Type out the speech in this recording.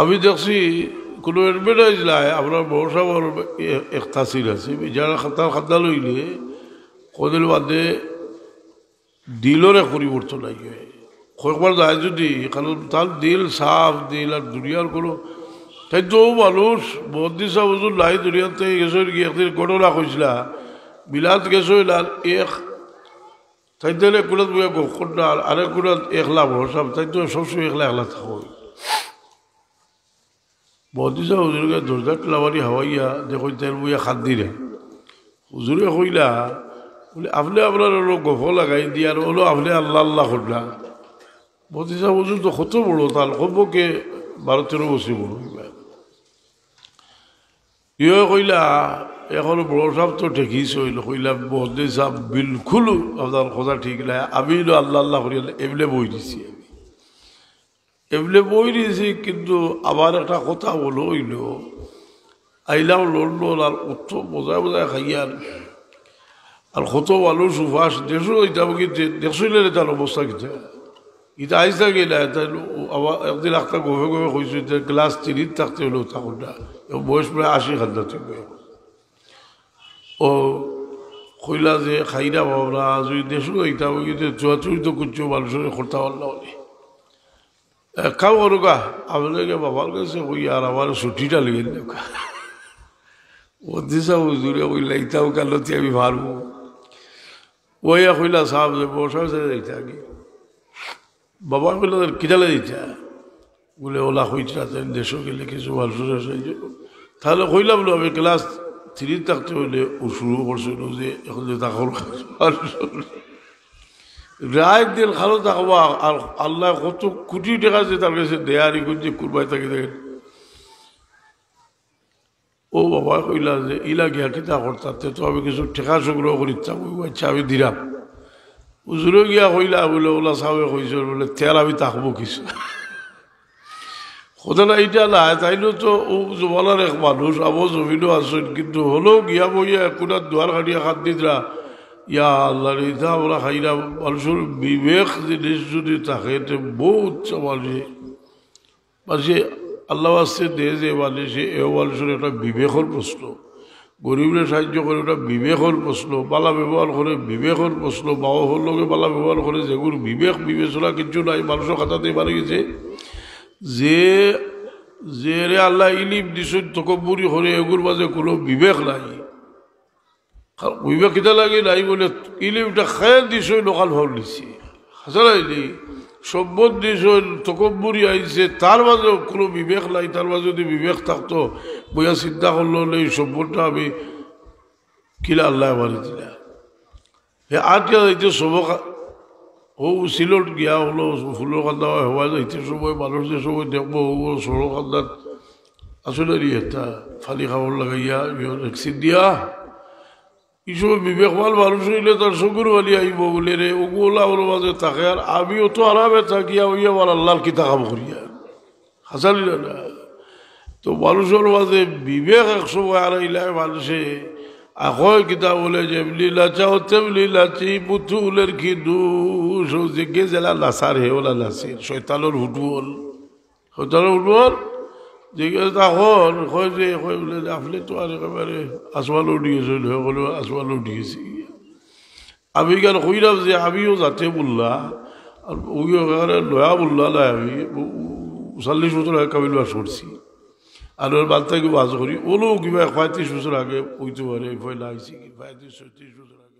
আমি দেখছি কোনো এডভার্টাইজ নাই আপনার বড়সাবর এক তাসির আছে যারা খাতার খাতা লইলে কদিন বাদে দিলর এক পরিবর্তন আইবে কয়েকবার যায় যদি কারণ তার দিল সাফ দিল আর দুনিয়ার কোনো তাই তো মানুষ বদিসা হুজুর লাই দুনিয়াতে গেছে কি একদিন ঘটনা কইছিলা বিলাত গেছে আর এক তাই দিলে কুলত বইয়া গোখন না আরেক কুলত একলা বসা তাই তো সবসময় একলা একলা থাকো বদিসা হুজুরকে দরজা টেলাবারি হাওয়াইয়া দেখো তেল বইয়া খাদ দিলে হুজুরে কইলা বলে আপনি আপনার হলো গফ লাগাই দিয়ার হলো আপনি আল্লাহ আল্লাহ করলা বদিসা হুজুর তো কত বড় তার কবকে 12-13 বছর বড় ইয়ে কইলা এখন বড় সাহেব তো ঠেকিস হইল কইলা বদে সাহেব বিলকুল আপনার কথা ঠিক নাই আমি আল্লাহ আল্লাহ করি এমলে বই দিছি আমি এমলে বই দিয়েছি কিন্তু আবার একটা কথা বলো হইল আইলাম লড়লো আর উত্তর বোঝায় বোঝায় খাইয়ার আর কত ভালো সুভাষ দেশও এটা দেখছিলেন তার অবস্থা কিতা এটা আইসা গেলে আবার একদিন একটা গভে গভে কইছে যে ক্লাস 3 থাকতে হলো তখনটা বয়স প্রায় 80 খাদ্য থেকে ও কইলা যে খাইরা বাবরা যদি দেশও এইটা চুয়াচুরি তো কুচ্ছ মানুষের করতে পারলাম খাও করুকা আপনাকে বাবার কাছে কই আর আমার ছুটিটা লেগে দেখা ও দিশা হুজুরে কইলা ইটাও কালতি আমি পারবো ওইয়া কইলা সাহেব যে বসা যাইতে আগে বাবা বলল কিতালে দিতা বলে ওলা হইতা দেশও গেলে কিছু মানুষের তাহলে কইলাম আমি ক্লাস 3 থাকতে হইলে ও শুরু করছিল যে এখন যে তাকল রায় দিন খালো তাকবো আর আল্লাহ কত কোটি টাকা যে তার কাছে দেয়ারি করছে কুরবাই থাকি দেখেন ও বাবা কইলা যে ইলা গিয়া কিতা করতে তো আমি কিছু টেকা সংগ্রহ করি আচ্ছা আমি দিলাম উজুরে গিয়া কইলা বলে ওলা সাহেবে কইস বলে তেল আমি তাকবো কিছু খোদা এইটা না তাইলেও তো ও জমানার এক মানুষ আবো জমিনও আসেন কিন্তু হলেও গিয়া বইয়া একোটা দুয়ার কাটিয়া খাত দিতরা ইয়া আল্লাহ ইতা আমরা খাইরা মানুষের বিবেক জিনিস যদি থাকে তো বহুত মানুষে আল্লাহ আসছে দে যে মানুষে এও মানুষের একটা বিবেকের প্রশ্ন গরিবের সাহায্য করে ওটা বিবেকের প্রশ্ন বালা ব্যবহার করে বিবেকের প্রশ্ন বাবা হল লোকে বালা ব্যবহার করে যেগুলো বিবেক বিবেচনা কিছু নাই মানুষের খাতাতে পারে গেছে যে যে রে আল্লাহ ইলিম দিছ তকব্বুরি করে এগুলোর মাঝে কোনো বিবেক নাই বিবেক কিতা লাগে নাই বলে ইলিমটা খেয়াল দিছ লোকাল ভাব দিছে হাসানাইলি সম্পদ দিছ তকব্বুরি আইছে তার মাঝেও কোনো বিবেক নাই তার মাঝে যদি বিবেক থাকতো বইয়া চিন্তা করলো এই সম্পদটা আমি কিলা আল্লাহ মারি দিলা আটকে যাইতে সবক ও সিলট গিয়া হলো ফুলের কান্দা হওয়া যাইতে সময় মানুষ যে সময় দেখবো ও সরো কান্দাত আসলে এটা ফালি খাবার লাগাইয়া ভ্যাকসিন দিয়া এই সময় বিবেকবান মানুষ হইলে তার চকুর বালি আইব বলে রে ওগুলা ওর মাঝে থাকে আর আমিও তো আরামে থাকিয়া হইয়া আমার আল্লাহর কিতা কাম করিয়া হাসালি না তো মানুষের মাঝে বিবেক এক সময় আড়াইলে মানুষে আখয় কিতা বলে যে লীলাচাও তেমনি লাচি পুতুলের কি দুষ যে জেলা নাসার হে ওলা নাসির শৈতানোর ফুটবল জিজ্ঞেস তখন কয় যে কয় বলে আপনি তো আর একেবারে আসমান উঠিয়েছিল বলে আসমান উঠিয়েছি আমি কেন কইলাম যে আমিও যাতে বললা আর ওই একেবারে নয়া বললা না আমি 40 বছর আগে কাবিল বাস করছি আর ওর বাদ থেকে বাস করি ওলো কিবা 35 বছর আগে হইতে পারে পয়লা আইসি কি 35-36 বছর আগে